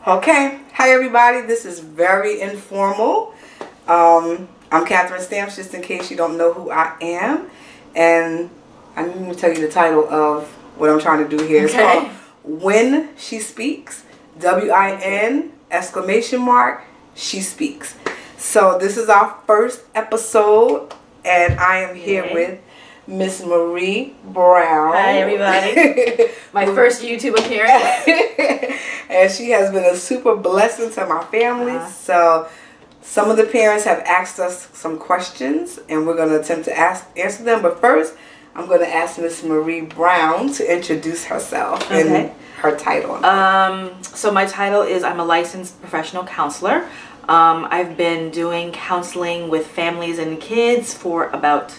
Okay, hi everybody. This is very informal. I'm Catherine Stamps, just in case you don't know who I am. And I'm going to tell you the title of what I'm trying to do here. It's called When She Speaks. WIN exclamation mark, she speaks. So this is our first episode, and I am here with Miss Marie Brown. Hi everybody. My first YouTube appearance. And she has been a super blessing to my family. So some of the parents have asked us some questions, and we're going to attempt to answer them. But first, I'm going to ask Miss Marie Brown to introduce herself and her title. So my title is I'm a licensed professional counselor. I've been doing counseling with families and kids for about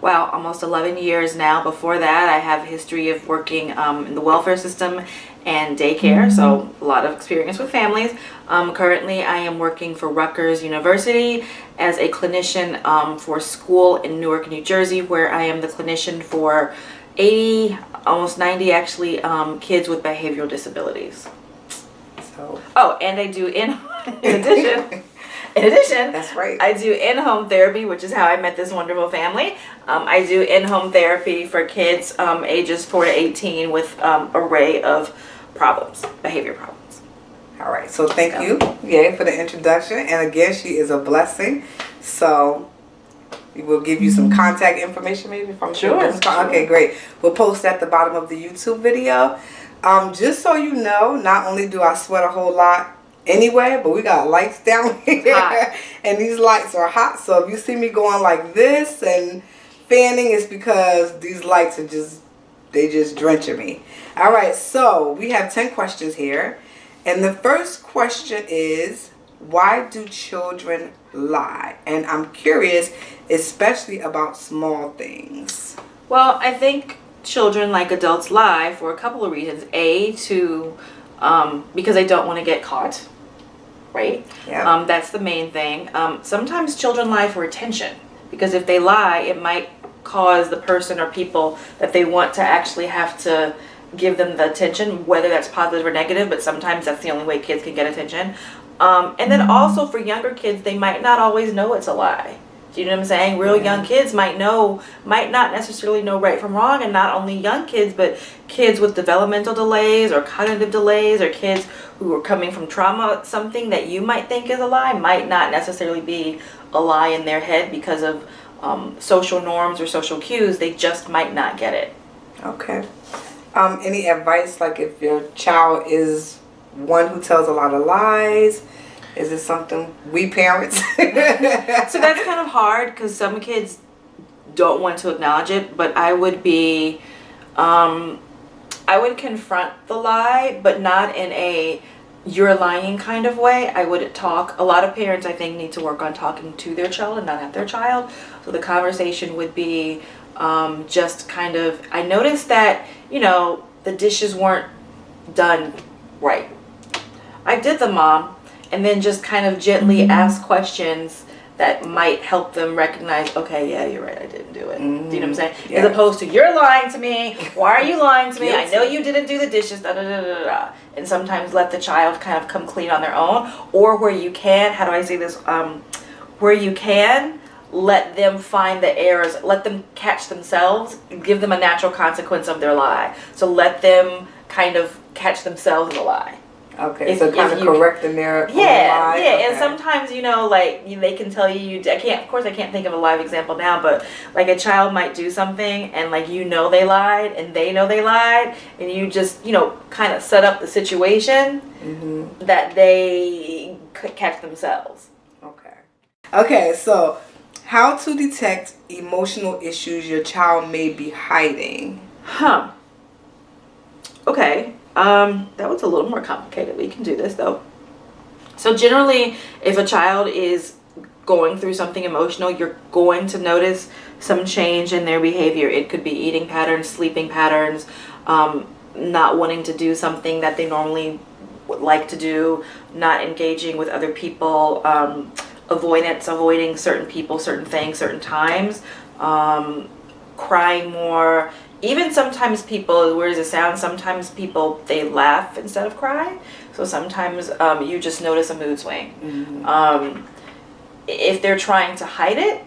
almost 11 years now. Before that, I have a history of working in the welfare system and daycare, so a lot of experience with families. Currently, I am working for Rutgers University as a clinician for school in Newark, New Jersey, where I am the clinician for 80, almost 90 actually, kids with behavioral disabilities. So. Oh, and I do in addition, that's right. I do in-home therapy, which is how I met this wonderful family. I do in-home therapy for kids ages 4 to 18 with array of problems, behavior problems. All right, so thank you, for the introduction. And again, she is a blessing. So we will give you some contact information, maybe from Sure. Okay, great. We'll post at the bottom of the YouTube video. Just so you know, not only do I sweat a whole lot anyway, but we got lights down here, and these lights are hot. So if you see me going like this and fanning, it's because these lights are just drenching me. All right, so we have 10 questions here, and the first question is, why do children lie? And I'm curious, especially about small things. Well, I think children, like adults, lie for a couple of reasons. Because they don't want to get caught, right? Yeah. That's the main thing. Sometimes children lie for attention, because if they lie, it might cause the person or people that they want to actually have to give them the attention, whether that's positive or negative, but sometimes that's the only way kids can get attention. And then also for younger kids, they might not always know it's a lie. Do you know what I'm saying? Real young kids might not necessarily know right from wrong, and not only young kids, but kids with developmental delays or cognitive delays, or kids who are coming from trauma. Something that you might think is a lie might not necessarily be a lie in their head because of social norms or social cues. They just might not get it. Okay. Any advice, like if your child is one who tells a lot of lies? Is it something we parents? So that's kind of hard, because some kids don't want to acknowledge it, but I would confront the lie, but not in a you're lying kind of way. I would talk. A lot of parents, I think, need to work on talking to their child and not at their child. So the conversation would be just kind of, I noticed that, the dishes weren't done right. I did them, Mom. And then just kind of gently ask questions that might help them recognize, okay, yeah, you're right, I didn't do it. Do you know what I'm saying? Yeah. As opposed to, you're lying to me. Why are you lying to me? I know you didn't do the dishes. Da, da, da, da, da. And sometimes let the child kind of come clean on their own. Or where you can, how do I say this? Where you can, let them find the errors. Let them catch themselves. Give them a natural consequence of their lie. So let them kind of catch themselves in the lie. Okay, so kind of correcting their lie. Okay. And sometimes, they can tell you, of course I can't think of a live example now, but like a child might do something and they lied and they know they lied, and you just, kind of set up the situation that they could catch themselves. Okay, so how to detect emotional issues your child may be hiding? Okay. That was a little more complicated. We can do this though. So generally, if a child is going through something emotional, you're going to notice some change in their behavior. It could be eating patterns, sleeping patterns, not wanting to do something that they normally would like to do, not engaging with other people, avoiding certain people, certain things, certain times, crying more, even sometimes people, where does it sound? Sometimes people, they laugh instead of cry. So sometimes you just notice a mood swing. If they're trying to hide it,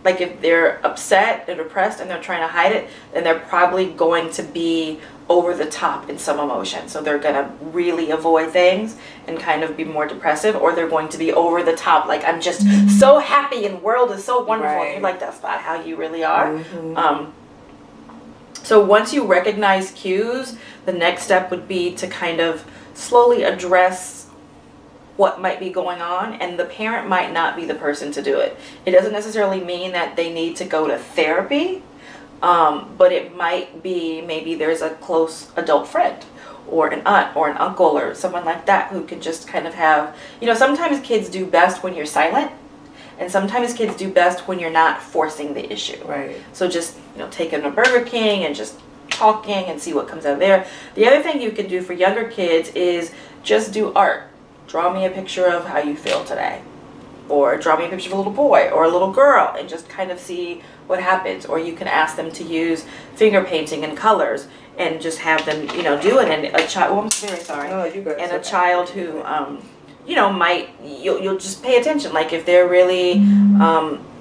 like if they're upset and depressed and they're trying to hide it, then they're probably going to be over the top in some emotion. So they're gonna really avoid things and kind of be more depressive, or they're going to be over the top, like I'm just so happy and the world is so wonderful. And you're like, that's not how you really are. So once you recognize cues, the next step would be to kind of slowly address what might be going on, and the parent might not be the person to do it. It doesn't necessarily mean that they need to go to therapy, but it might be maybe there's a close adult friend or an aunt or an uncle or someone like that who can just kind of have, sometimes kids do best when you're silent, and sometimes kids do best when you're not forcing the issue. Right. So just, take them to Burger King and just talking and see what comes out of there. The other thing you can do for younger kids is just do art. Draw me a picture of how you feel today. Or draw me a picture of a little boy or a little girl and just kind of see what happens. Or you can ask them to use finger painting and colors and just have them, do it. And a child, I'm very sorry. No, you good. And a child who, you'll just pay attention. Like if they're really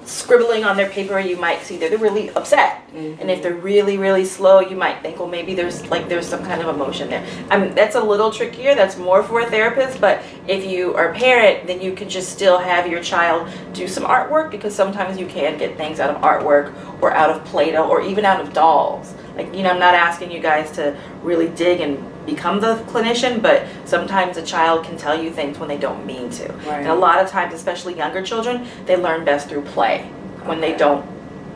scribbling on their paper, you might see that they're really upset. And if they're really, really slow, you might think, well, maybe there's some kind of emotion there. That's a little trickier. That's more for a therapist. But if you are a parent, then you can just still have your child do some artwork, because sometimes you can get things out of artwork or out of Play-Doh or even out of dolls. Like, I'm not asking you guys to really dig and become the clinician, but sometimes a child can tell you things when they don't mean to. Right. And a lot of times, especially younger children, they learn best through play when they don't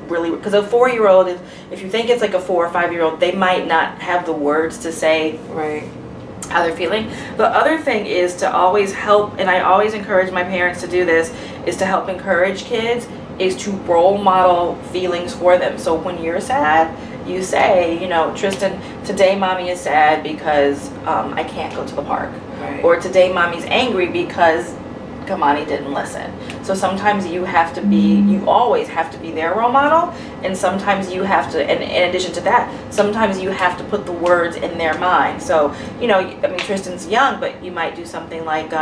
really, because a 4-year-old, if you think it's like a 4 or 5-year-old, they might not have the words to say how they're feeling. The other thing is to always help, and I always encourage my parents to do this, is to help encourage kids, is to role model feelings for them. So when you're sad, you say, Tristan, today mommy is sad because I can't go to the park. Right. Or today mommy's angry because Kamani didn't listen. So sometimes you always have to be their role model, and sometimes you have to, and in addition to that, sometimes you have to put the words in their mind. So, Tristan's young, but you might do something like,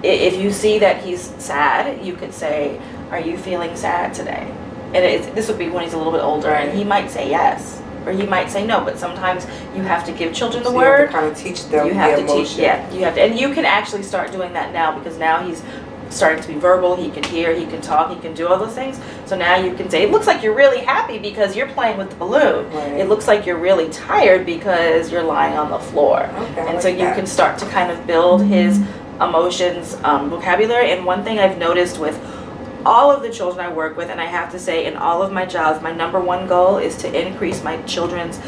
if you see that he's sad, you could say, are you feeling sad today? And this would be when he's a little bit older, and he might say yes, or he might say no. But sometimes you have to give children the word. You have to kind of teach them. You have the to emotion. you have to, and you can actually start doing that now, because now he's starting to be verbal. He can hear, he can talk, he can do all those things. So now you can say, it looks like you're really happy because you're playing with the balloon. Right. It looks like you're really tired because you're lying on the floor. Okay, and so you can start to kind of build his emotions vocabulary. And one thing I've noticed with all of the children I work with, and I have to say in all of my jobs, my number one goal is to increase my children's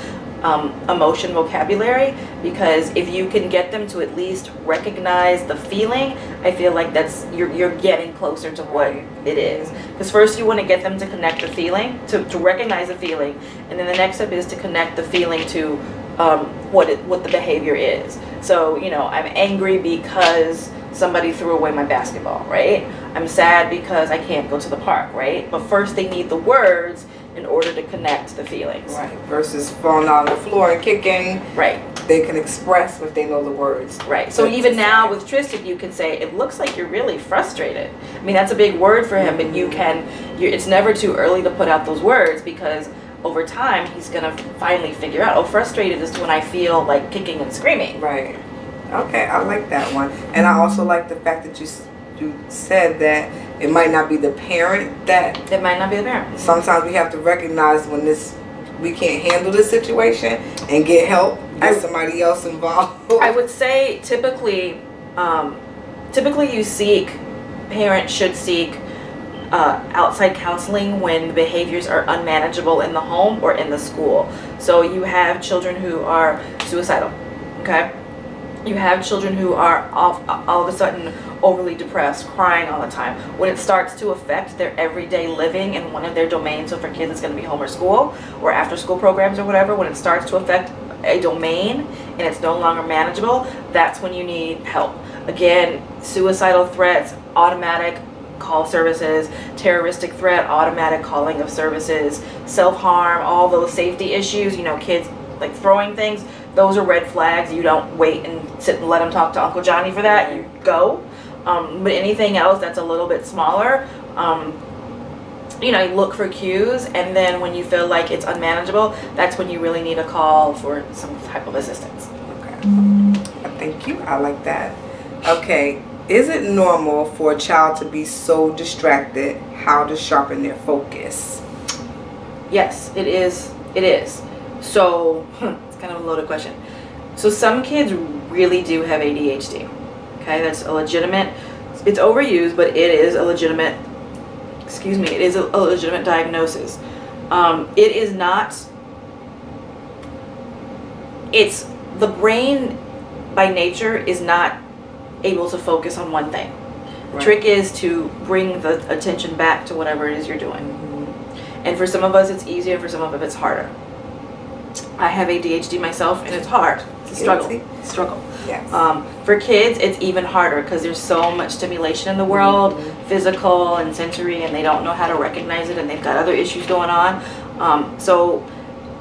emotion vocabulary, because if you can get them to at least recognize the feeling, I feel like that's you're getting closer to what it is. Because first you want to get them to connect the feeling, to recognize the feeling, and then the next step is to connect the feeling to what the behavior is. So I'm angry because somebody threw away my basketball, right? I'm sad because I can't go to the park, right? But first they need the words in order to connect the feelings. Right. Versus falling out on the floor and kicking. Right. They can express if they know the words. Right. So even now with Tristan, you can say, it looks like you're really frustrated. I mean, that's a big word for him, but it's never too early to put out those words, because over time he's going to finally figure out, frustrated is when I feel like kicking and screaming. Right. Okay, I like that one. And I also like the fact that you said that it might not be the parent that... It might not be the parent. Sometimes we have to recognize when we can't handle this situation and get help, get somebody else involved. I would say typically parents should seek outside counseling when the behaviors are unmanageable in the home or in the school. So you have children who are suicidal, okay? You have children who are all of a sudden overly depressed, crying all the time. When it starts to affect their everyday living in one of their domains, so for kids it's going to be home or school or after school programs or whatever, when it starts to affect a domain and it's no longer manageable, that's when you need help. Again, suicidal threats, automatic call services, terroristic threat, automatic calling of services, self-harm, all those safety issues, kids like throwing things, those are red flags. You don't wait and sit and let them talk to Uncle Johnny for that. You go. But anything else that's a little bit smaller, you look for cues, and then when you feel like it's unmanageable, that's when you really need a call for some type of assistance. Okay. Thank you. I like that. Okay. Is it normal for a child to be so distracted? How to sharpen their focus? Yes, it is. It is. So, it's kind of a loaded question. So some kids really do have ADHD. Okay, that's a legitimate, it's overused, but it is a legitimate, it is a legitimate diagnosis. It is not, the brain by nature is not able to focus on one thing. The trick is to bring the attention back to whatever it is you're doing. And for some of us it's easier, for some of us it's harder. I have ADHD myself, and it's hard. It's a struggle. Yes. For kids, it's even harder because there's so much stimulation in the world, physical and sensory, and they don't know how to recognize it, and they've got other issues going on. So,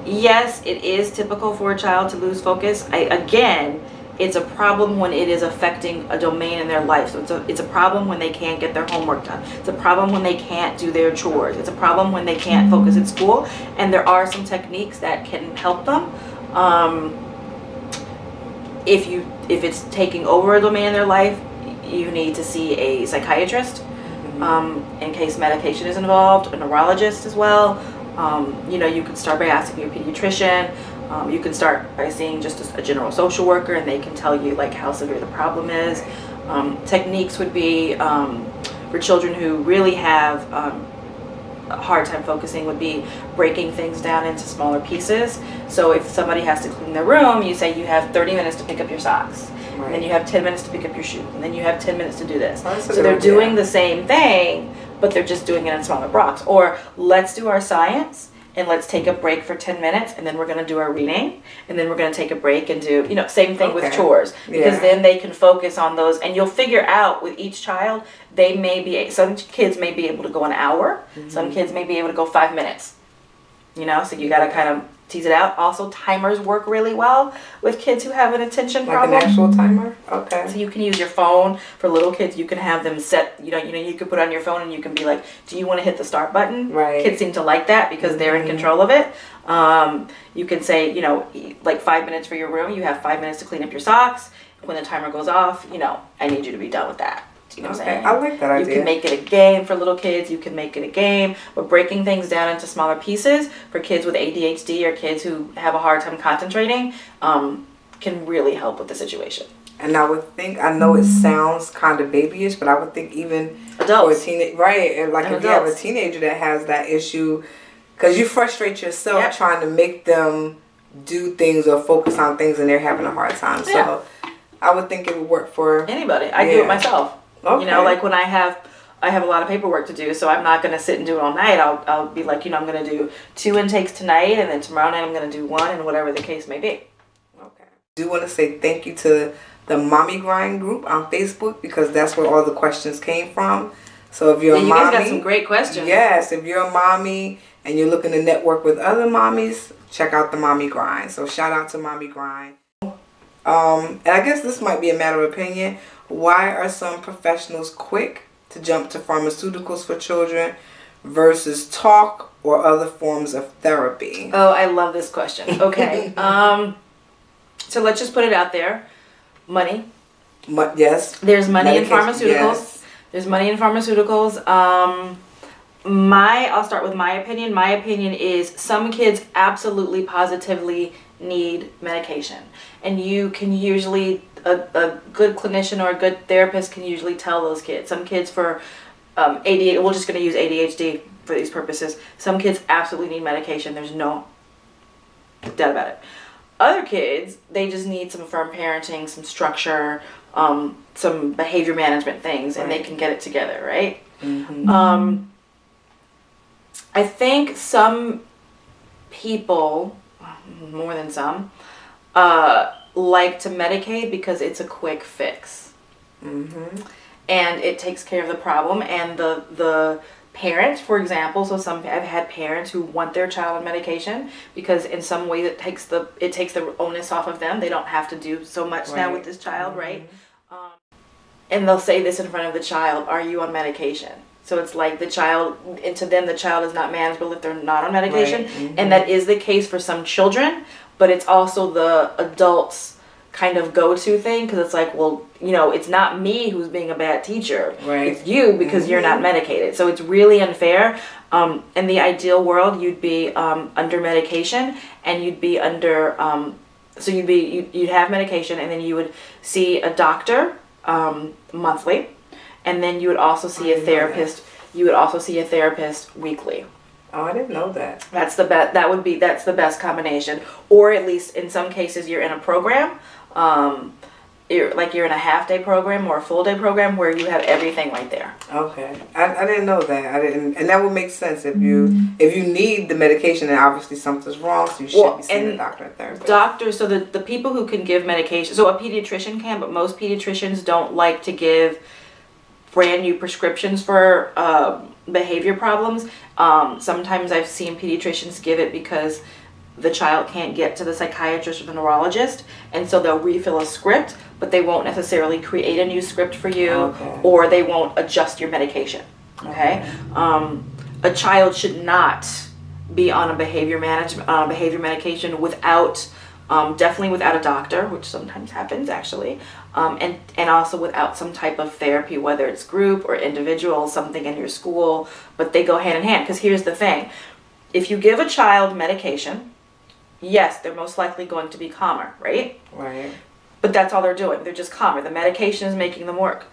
yes, it is typical for a child to lose focus. Again, it's a problem when it is affecting a domain in their life. So it's a problem when they can't get their homework done. It's a problem when they can't do their chores. It's a problem when they can't focus at school. And there are some techniques that can help them. If it's taking over a domain in their life, you need to see a psychiatrist in case medication is involved, a neurologist as well. You can start by asking your pediatrician. You can start by seeing just a general social worker, and they can tell you like how severe the problem is. Techniques would be for children who really have a hard time focusing would be breaking things down into smaller pieces. So if somebody has to clean their room, you say you have 30 minutes to pick up your socks. And then you have 10 minutes to pick up your shoes. And then you have 10 minutes to do this. So they're doing the same thing, but they're just doing it in smaller blocks. Or let's do our science, and let's take a break for 10 minutes, and then we're going to do our reading, and then we're going to take a break and do, same thing with chores. Because then they can focus on those, and you'll figure out with each child, some kids may be able to go an hour, some kids may be able to go 5 minutes. So you got to kind of tease it out. Also, timers work really well with kids who have an attention problem. Like an actual timer? Okay. So you can use your phone. For little kids, you can have them set, you can put on your phone and you can be like, do you want to hit the start button? Right. Kids seem to like that because they're in control of it. You can say, like 5 minutes for your room. You have 5 minutes to clean up your socks. When the timer goes off, I need you to be done with that. You know what I'm saying? I like that idea. You can make it a game for little kids. You can make it a game. But breaking things down into smaller pieces for kids with ADHD or kids who have a hard time concentrating can really help with the situation. And I would think, I know it sounds kind of babyish, but I would think even adults. For a teenage, right? And like if you have a teenager that has that issue, because you frustrate yourself trying to make them do things or focus on things, and they're having a hard time. So I would think it would work for anybody. I do it myself. Okay. Like when I have a lot of paperwork to do, so I'm not going to sit and do it all night. I'll be like, I'm going to do 2 intakes tonight, and then tomorrow night I'm going to do 1, and whatever the case may be. Okay. I do want to say thank you to the Mommy Grind group on Facebook, because that's where all the questions came from. So if you're a mommy, you guys got some great questions. Yes, if you're a mommy and you're looking to network with other mommies, check out the Mommy Grind. So shout out to Mommy Grind. And I guess this might be a matter of opinion. Why are some professionals quick to jump to pharmaceuticals for children versus talk or other forms of therapy? Oh, I love this question. Okay. So let's just put it out there. Money. Yes. There's money in pharmaceuticals. Yes. There's money in pharmaceuticals. I'll start with my opinion. My opinion is some kids absolutely positively need medication. And you can usually, a good clinician or a good therapist can usually tell those kids. Some kids for ADHD, we're just going to use ADHD for these purposes. Some kids absolutely need medication. There's no doubt about it. Other kids, they just need some firm parenting, some structure, some behavior management things, and they can get it together, right? I think some people, more than some, like to medicate because it's a quick fix. and it takes care of the problem. And the parent, for example, so I've had parents who want their child on medication because in some way it takes the onus off of them. They don't have to do so much now with this child, right? And they'll say this in front of the child: "Are you on medication?" So it's like the child, and to them the child is not manageable if they're not on medication, and that is the case for some children, but it's also the adults kind of go-to thing, because it's like, well, you know, it's not me who's being a bad teacher, it's you because you're not medicated. So it's really unfair. In the ideal world, you'd be under medication, and you'd be under so you'd have medication, and then you would see a doctor monthly, and then you would also see a therapist. You would also see a therapist weekly. Oh, I didn't know that. That's the best. That's the best combination. Or at least in some cases, you're in a program. You're in a half-day program or a full-day program where you have everything right there. Okay, I didn't know that. I didn't, and that would make sense if you need the medication, and obviously something's wrong, so you should be seeing a doctor and therapist. Doctors, so the people who can give medication, so a pediatrician can, but most pediatricians don't like to give brand new prescriptions for behavior problems. Sometimes I've seen pediatricians give it because the child can't get to the psychiatrist or the neurologist, and so they'll refill a script, but they won't necessarily create a new script for you, or they won't adjust your medication. Okay. A child should not be on a behavior medication without definitely without a doctor, which sometimes happens actually, and also without some type of therapy, whether it's group or individual, something in your school, but they go hand in hand. Because here's the thing: if you give a child medication, yes, they're most likely going to be calmer, right? Right. But that's all they're doing. They're just calmer. The medication is making them work.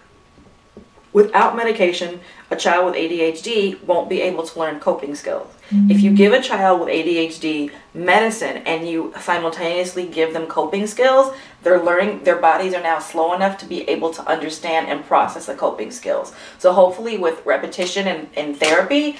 Without medication, a child with ADHD won't be able to learn coping skills. If you give a child with ADHD medicine and you simultaneously give them coping skills, their bodies are now slow enough to be able to understand and process the coping skills. So hopefully with repetition and therapy,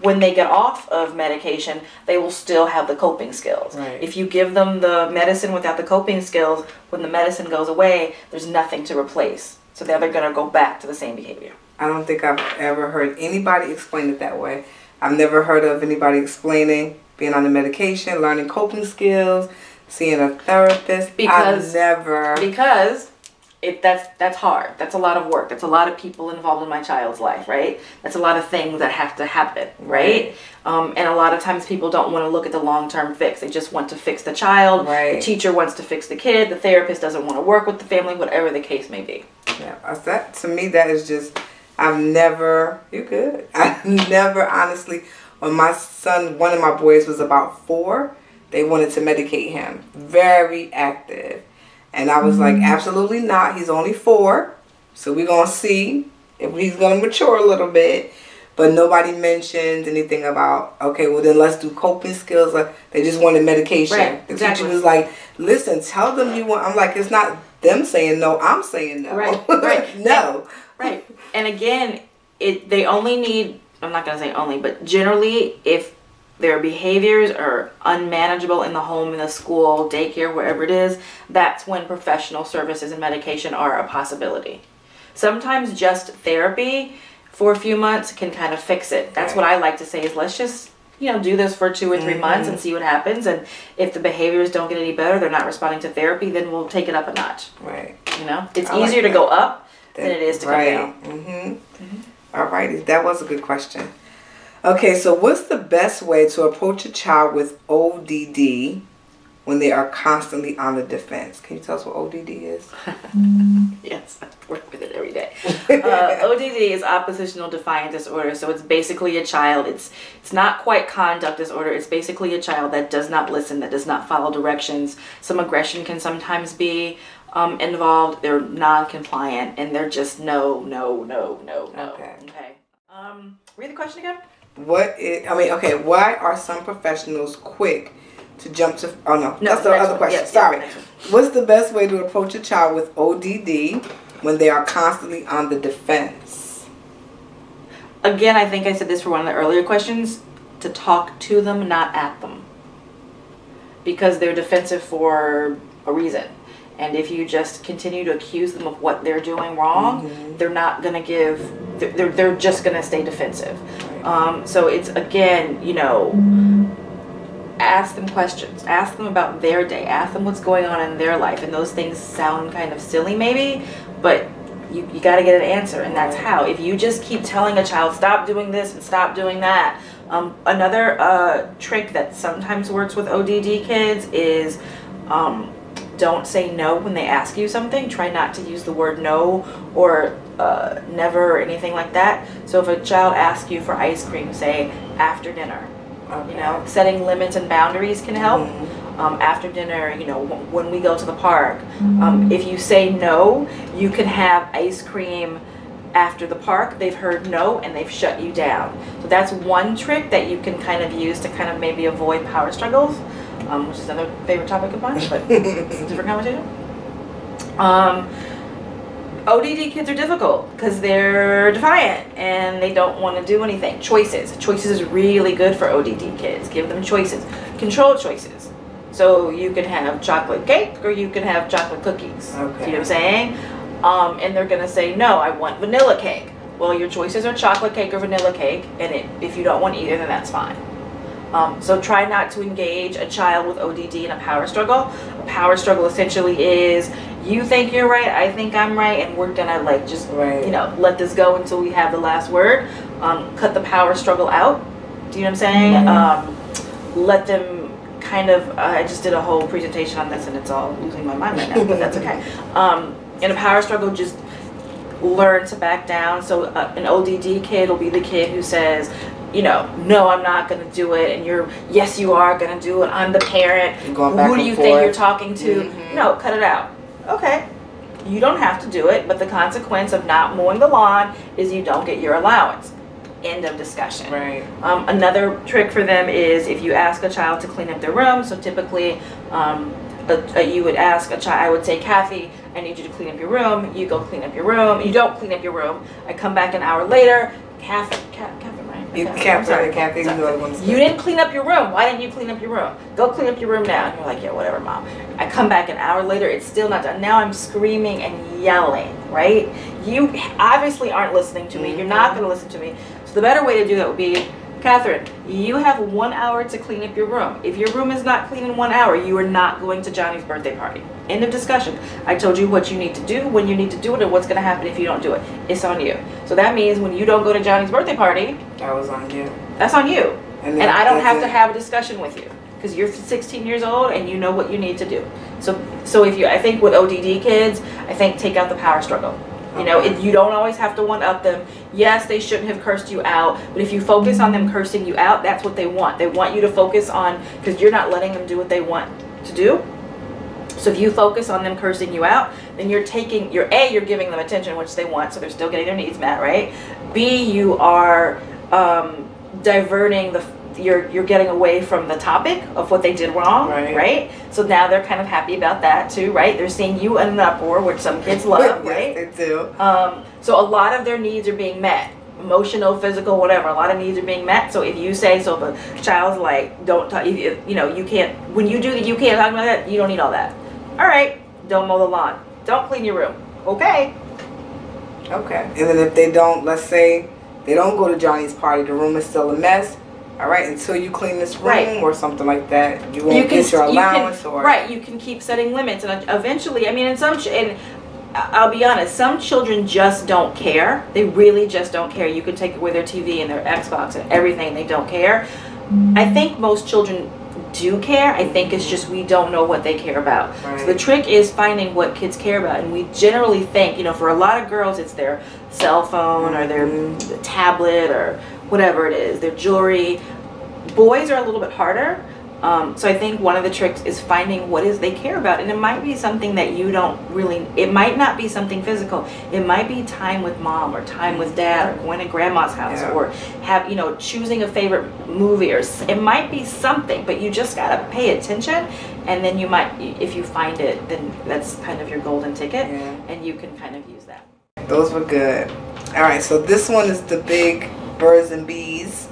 when they get off of medication, they will still have the coping skills. Right. If you give them the medicine without the coping skills, when the medicine goes away, there's nothing to replace. So they're going to go back to the same behavior. I don't think I've ever heard anybody explain it that way. I've never heard of anybody explaining being on the medication, learning coping skills, seeing a therapist. Because that's hard. That's a lot of work. That's a lot of people involved in my child's life, right? That's a lot of things that have to happen, right? And a lot of times people don't want to look at the long-term fix. They just want to fix the child. Right. The teacher wants to fix the kid. The therapist doesn't want to work with the family, whatever the case may be. Yeah, that to me, that is just, you're good. I've never honestly, when my son, one of my boys was about 4, they wanted to medicate him. Very active. And I was like, absolutely not. He's only 4. So we're going to see if he's going to mature a little bit. But nobody mentioned anything about, okay, well then let's do coping skills. They just wanted medication. Right, the exactly. teacher was like, listen, tell them you want. I'm like, it's not them saying no. I'm saying no. Right. No. Right. And again, they only need, I'm not going to say only, but generally if their behaviors are unmanageable in the home, in the school, daycare, wherever it is, that's when professional services and medication are a possibility. Sometimes just therapy for a few months can kind of fix it. That's what I like to say is let's just, do this for 2 or 3 months and see what happens. And if the behaviors don't get any better, they're not responding to therapy, then we'll take it up a notch. Right. It's easier to go up than it is to come down. All righty. That was a good question. Okay, so what's the best way to approach a child with ODD when they are constantly on the defense? Can you tell us what ODD is? Yes, I work with it every day. ODD is oppositional defiant disorder. So it's basically a child. It's not quite conduct disorder. It's basically a child that does not listen, that does not follow directions. Some aggression can sometimes be involved. They're non-compliant, and they're just no. Okay. Read the question again. Why are some professionals quick to jump to... Oh, no. That's the other question. Yes, Sorry. What's the best way to approach a child with ODD when they are constantly on the defense? Again, I think I said this for one of the earlier questions, to talk to them, not at them. Because they're defensive for a reason. And if you just continue to accuse them of what they're doing wrong, they're not going to they're just going to stay defensive. So it's, again, you know, ask them questions, ask them about their day, ask them what's going on in their life. And those things sound kind of silly maybe, but you got to get an answer. And that's how. If you just keep telling a child, stop doing this and stop doing that. Another trick that sometimes works with ODD kids is don't say no when they ask you something. Try not to use the word no or never or anything like that. So if a child asks you for ice cream, say after dinner. Okay. You know, setting limits and boundaries can help. After dinner, you know, when we go to the park, if you say no, you can have ice cream after the park. They've heard no and they've shut you down. So that's one trick that you can kind of use to kind of maybe avoid power struggles, which is another favorite topic of mine, but it's a different conversation. ODD kids are difficult because they're defiant and they don't want to do anything. Choices is really good for ODD kids. Give them choices, controlled choices. So you can have chocolate cake or you can have chocolate cookies. Okay. You know what I'm saying? And they're gonna say, no, I want vanilla cake. Well, your choices are chocolate cake or vanilla cake, and if you don't want either, then that's fine. So try not to engage a child with ODD in a power struggle. A power struggle essentially is, you think you're right, I think I'm right, and we're gonna like just you know, let this go until we have the last word. Cut the power struggle out. Do you know what I'm saying? Let them kind of, I just did a whole presentation on this and it's all losing my mind right now, but that's okay. In a power struggle, just learn to back down. So an ODD kid will be the kid who says, you know, no, I'm not going to do it, and yes, you are going to do it. I'm the parent. Who do you think you're talking to? No, cut it out. Okay, you don't have to do it, but the consequence of not mowing the lawn is you don't get your allowance. End of discussion. Right. Another trick for them is if you ask a child to clean up their room. So typically, you would ask a child. I would say, Kathy, I need you to clean up your room. You go clean up your room. You don't clean up your room. I come back an hour later. Kathy, right? Kathy. You didn't clean up your room. Why didn't you clean up your room? Go clean up your room now. And you're like, yeah, whatever, Mom. I come back an hour later. It's still not done. Now I'm screaming and yelling, right? You obviously aren't listening to me. You're not going to listen to me. So the better way to do that would be, Catherine, you have 1 hour to clean up your room. If your room is not clean in 1 hour, you are not going to Johnny's birthday party. End of discussion. I told you what you need to do, when you need to do it, and what's going to happen if you don't do it. It's on you. So that means when you don't go to Johnny's birthday party, that was on you. That's on you. And I don't have to have a discussion with you because you're 16 years old and you know what you need to do. So if you, I think with ODD kids, I think take out the power struggle. You know, you don't always have to one-up them. Yes, they shouldn't have cursed you out, but if you focus on them cursing you out, that's what they want. They want you to focus on, because you're not letting them do what they want to do. So if you focus on them cursing you out, then you're giving them attention, which they want, so they're still getting their needs met, right? B, you are diverting you're getting away from the topic of what they did wrong, right? So now they're kind of happy about that too, right? They're seeing you in an uproar, which some kids love, right? Yes, they do. So a lot of their needs are being met. Emotional, physical, whatever. A lot of needs are being met. So if you say, so if a child's like, don't talk, you know, you can't, when you do that, you can't talk about that, you don't need all that. All right, don't mow the lawn. Don't clean your room. Okay. Okay. And then if they don't, let's say they don't go to Johnny's party, the room is still a mess. All right, until you clean this room or something like that, you won't get your allowance. Right, you can keep setting limits, and eventually, I mean, and I'll be honest, some children just don't care. They really just don't care. You could take away their TV and their Xbox and everything, they don't care. I think most children do care. I think it's just we don't know what they care about. Right. So the trick is finding what kids care about, and we generally think, you know, for a lot of girls, it's their cell phone or their tablet or whatever it is, their jewelry. Boys are a little bit harder. So I think one of the tricks is finding what is they care about. And it might be something that you don't really, it might not be something physical. It might be time with mom or time with dad or going to grandma's house or have, you know, choosing a favorite movie, or it might be something, but you just got to pay attention. And then you might, if you find it, then that's kind of your golden ticket and you can kind of use that. Those were good. All right, so this one is the big birds and bees.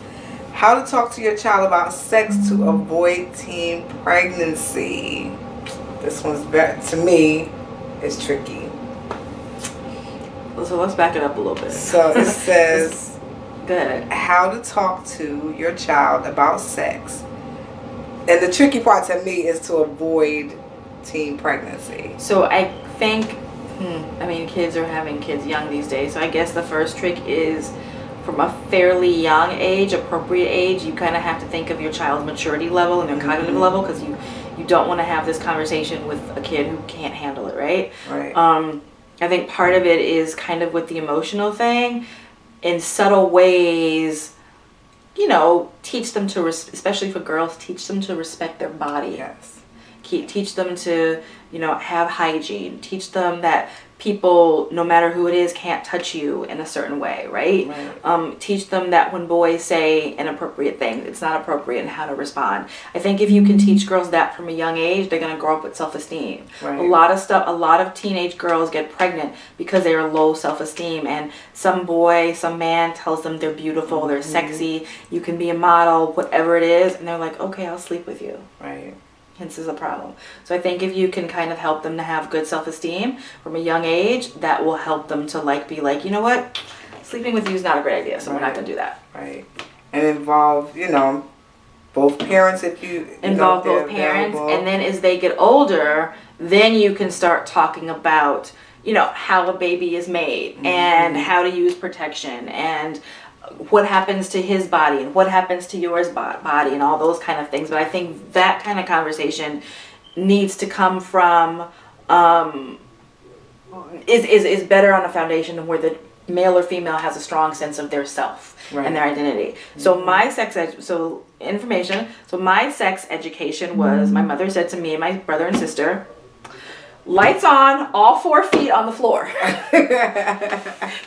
How to talk to your child about sex to avoid teen pregnancy. This one's better to me. It's tricky. So let's back it up a little bit. So it says, good. How to talk to your child about sex. And the tricky part to me is to avoid teen pregnancy. So I think, kids are having kids young these days. So I guess the first trick is from a fairly young age, appropriate age, you kind of have to think of your child's maturity level and their cognitive level, because you don't want to have this conversation with a kid who can't handle it, right? Right. I think part of it is kind of with the emotional thing. In subtle ways, teach them to, especially for girls, teach them to respect their body. Yes. Teach them to, have hygiene. Teach them that people, no matter who it is, can't touch you in a certain way, right? Teach them that when boys say inappropriate things, it's not appropriate, and how to respond. I think if you can teach girls that from a young age, they're going to grow up with self-esteem. Right. A lot of teenage girls get pregnant because they are low self-esteem, and some man tells them they're beautiful, they're sexy, you can be a model, whatever it is, and they're like, okay, I'll sleep with you. Right. Hence is a problem. So I think if you can kind of help them to have good self-esteem from a young age, that will help them to be like, you know what, sleeping with you is not a great idea, so we're not going to do that. Right. And involve, both parents if you involve both parents, and then as they get older, then you can start talking about, how a baby is made and how to use protection and what happens to his body and what happens to yours body and all those kind of things. But I think that kind of conversation needs to come from is better on a foundation where the male or female has a strong sense of their self and their identity. So my sex education was, my mother said to me and my brother and sister, lights on, all 4 feet on the floor.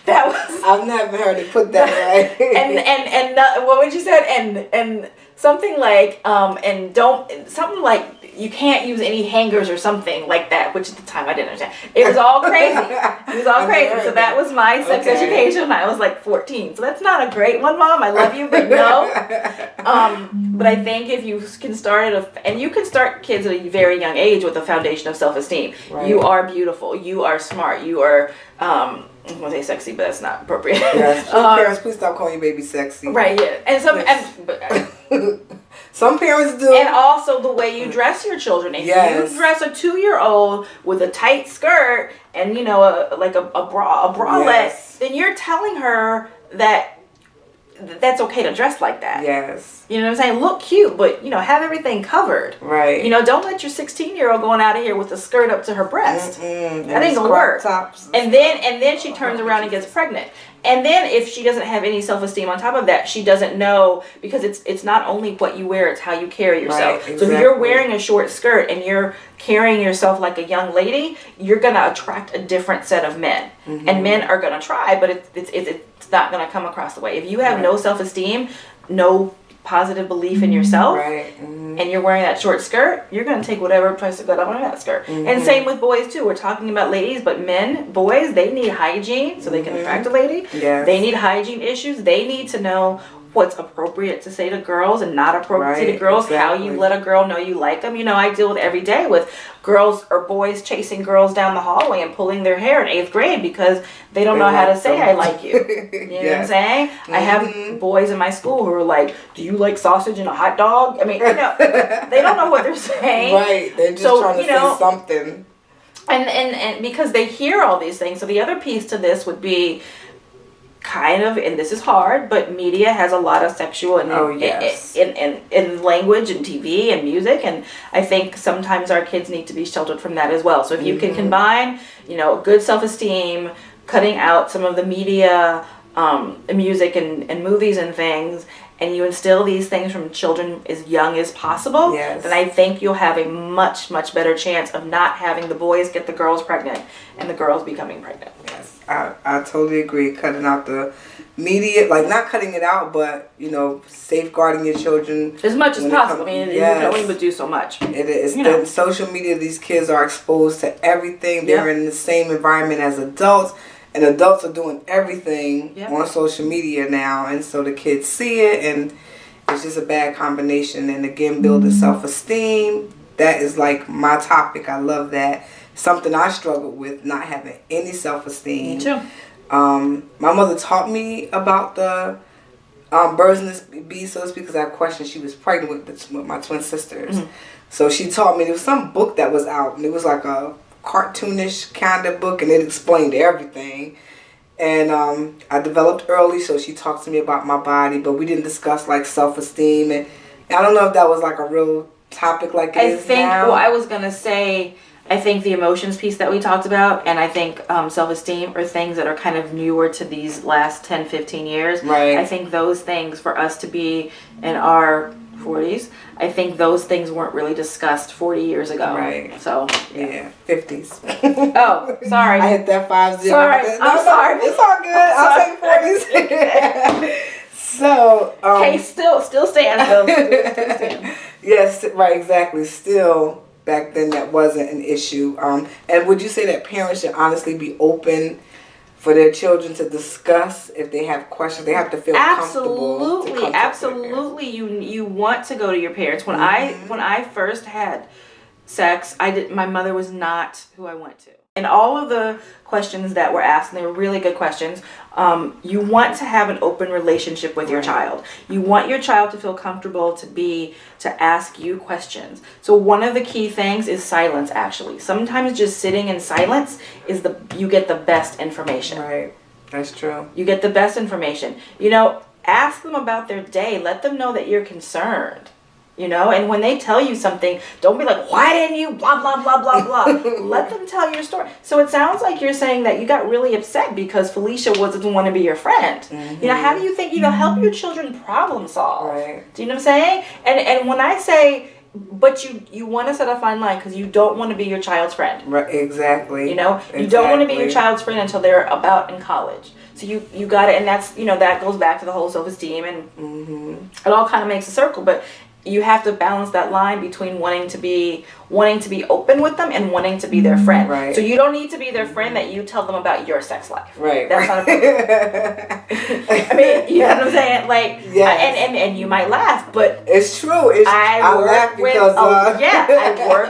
That was. I've never heard it put that way. and what would you say? And something like you can't use any hangers or something like that, which at the time I didn't understand. It was all crazy. So that was my sex education. I was like 14. So that's not a great one, Mom. I love you, but no. But I think if you can start and you can start kids at a very young age with a foundation of self-esteem. Right. You are beautiful. You are smart. You are, I want to say sexy, but that's not appropriate. Yes. Parents, please stop calling your baby sexy. Right, yeah. And some parents do. And also the way you dress your children. If you dress a 2-year-old with a tight skirt and, a bralette, then you're telling her that that's okay to dress like that. Yes. You know what I'm saying? Look cute, but, have everything covered. Right. Don't let your 16-year-old going out of here with a skirt up to her breast. That ain't gonna work. Tops. And then she turns around and gets pregnant. And then if she doesn't have any self-esteem on top of that, she doesn't know, because it's not only what you wear, it's how you carry yourself. Right, exactly. So if you're wearing a short skirt and you're carrying yourself like a young lady, you're going to attract a different set of men. And men are going to try, but it's not going to come across the way. If you have no self-esteem, no positive belief in yourself, and you're wearing that short skirt, you're going to take whatever tries to go down on that skirt. And same with boys too. We're talking about ladies, but boys, they need hygiene so they can attract a lady. Yes. They need hygiene issues. They need to know what's appropriate to say to girls and not appropriate to say to girls, how you let a girl know you like them. I deal with every day with girls or boys chasing girls down the hallway and pulling their hair in 8th grade because they don't know how to say I like you. You know what I'm saying? I have boys in my school who are like, do you like sausage and a hot dog? I mean, they don't know what they're saying. Right. They're just trying to say something. And because they hear all these things. So the other piece to this would be kind of, and this is hard, but media has a lot of sexual in language and TV and music, and I think sometimes our kids need to be sheltered from that as well. So if you can combine, good self-esteem, cutting out some of the media, music and movies and things, and you instill these things from children as young as possible, then I think you'll have a much, much better chance of not having the boys get the girls pregnant and the girls becoming pregnant. Yes, I totally agree. Cutting out the media, not cutting it out, but, safeguarding your children. As much as possible. You can only but do so much. It is. In social media, these kids are exposed to everything. They're in the same environment as adults. And adults are doing everything on social media now. And so the kids see it, and it's just a bad combination. And again, building self-esteem, that is like my topic. I love that. Something I struggled with, not having any self-esteem. Me too. My mother taught me about the birds and the bees, so to speak, because I have questions. She was pregnant with my twin sisters. Mm-hmm. So she taught me, there was some book that was out, and it was like a cartoonish kind of book, and it explained everything. And I developed early, so she talked to me about my body, but we didn't discuss like self-esteem. And I don't know if that was like a real topic like it is now. Well, I was going to say, I think the emotions piece that we talked about, and I think self-esteem are things that are kind of newer to these last 10, 15 years. Right. I think those things, for us to be in our 40s, I think those things weren't really discussed 40 years ago. Right. So, yeah. 50s. Oh, sorry. I hit that 5-0. Sorry. I'm sorry. It's all good. I'll take 40s. So, okay, still stands though. Still stands. Yes, right, exactly. Still, back then that wasn't an issue. And would you say that parents should honestly be open for their children to discuss if they have questions? They have to feel comfortable. Absolutely. You want to go to your parents. When I first had sex, my mother was not who I went to. And all of the questions that were asked, and they were really good questions, you want to have an open relationship with your child. You want your child to feel comfortable to ask you questions. So one of the key things is silence, actually. Sometimes just sitting in silence you get the best information. Right. That's true. You get the best information. Ask them about their day. Let them know that you're concerned. And when they tell you something, don't be like, why didn't you blah, blah, blah, blah, blah. Let them tell your story. So it sounds like you're saying that you got really upset because Felicia didn't want to be your friend. Mm-hmm. How do you think, help your children problem solve? Right. Do you know what I'm saying? And when I say, but you want to set a fine line because you don't want to be your child's friend. Right. Exactly. You don't want to be your child's friend until they're about in college. So you got it. And that's, that goes back to the whole self-esteem and it all kind of makes a circle. But you have to balance that line between wanting to be open with them and wanting to be their friend. Right. So you don't need to be their friend that you tell them about your sex life. Right. That's not a problem. I mean, you know what I'm saying? Like, yes. And you might laugh, but it's true. I work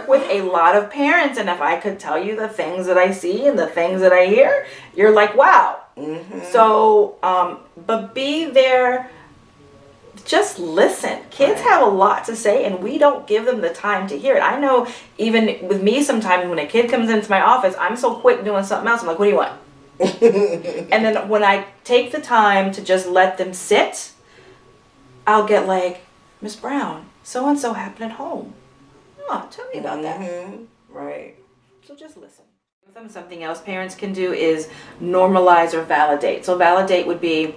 with a lot of parents, and if I could tell you the things that I see and the things that I hear, you're like, wow. Mm-hmm. So, but be there. Just listen. Kids have a lot to say, and we don't give them the time to hear it. I know even with me sometimes when a kid comes into my office, I'm so quick doing something else. I'm like, what do you want? And then when I take the time to just let them sit, I'll get like, Miss Brown, so-and-so happened at home. Oh, tell me about that. Right. So just listen. Something else parents can do is normalize or validate. So validate would be,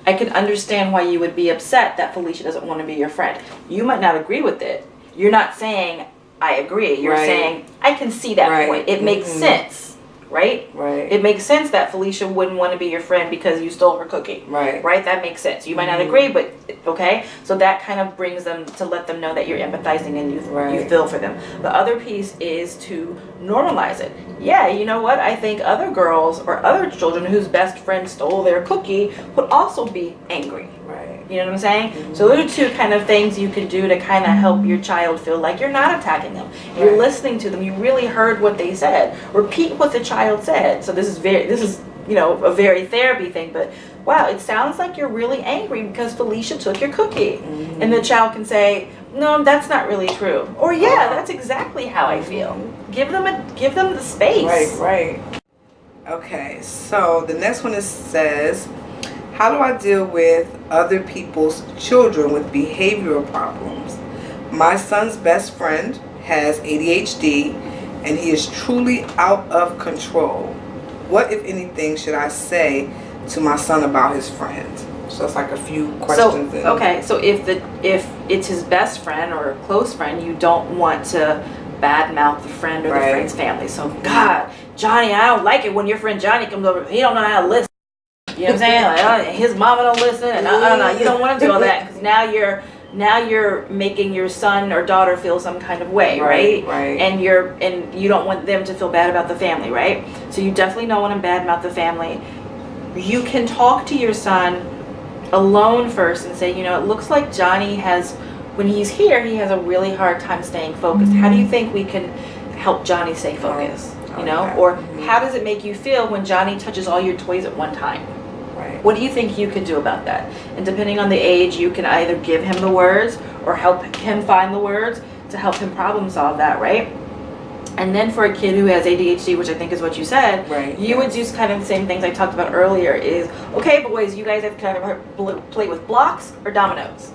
I can understand why you would be upset that Felicia doesn't want to be your friend. You might not agree with it. You're not saying, I agree. You're saying, I can see that point. It makes sense. Right? Right. It makes sense that Felicia wouldn't want to be your friend because you stole her cookie. Right. Right? That makes sense. You might not agree, but okay? So that kind of brings them to let them know that you're empathizing and you feel for them. The other piece is to normalize it. Yeah, you know what? I think other girls or other children whose best friend stole their cookie would also be angry. Right. You know what I'm saying? So those are two kind of things you can do to kind of help your child feel like you're not attacking them. You're listening to them. You really heard what they said. Repeat what the child said. So this is a very therapy thing, but wow, it sounds like you're really angry because Felicia took your cookie. And the child can say, no, that's not really true. Or yeah, that's exactly how I feel. Give them the space. Right. Okay, so the next one says, how do I deal with other people's children with behavioral problems? My son's best friend has ADHD and he is truly out of control. What, if anything, should I say to my son about his friend? So it's like a few questions. So if it's his best friend or a close friend, you don't want to badmouth the friend or the friend's family. So God, Johnny, I don't like it when your friend Johnny comes over. He don't know how to listen. You know what I'm saying? Like, his mama don't listen, and you don't want to do all that because now you're making your son or daughter feel some kind of way, right? Right. And you don't want them to feel bad about the family, right? So you definitely don't want to badmouth the family. You can talk to your son alone first and say, it looks like Johnny has when he's here, he has a really hard time staying focused. How do you think we can help Johnny stay focused? You know, or how does it make you feel when Johnny touches all your toys at one time? Right. What do you think you could do about that? And depending on the age, you can either give him the words or help him find the words to help him problem solve that, right? And then for a kid who has ADHD, which I think is what you said, right, you would do kind of the same things I talked about earlier is, okay, boys, you guys have to kind of play with blocks or dominoes.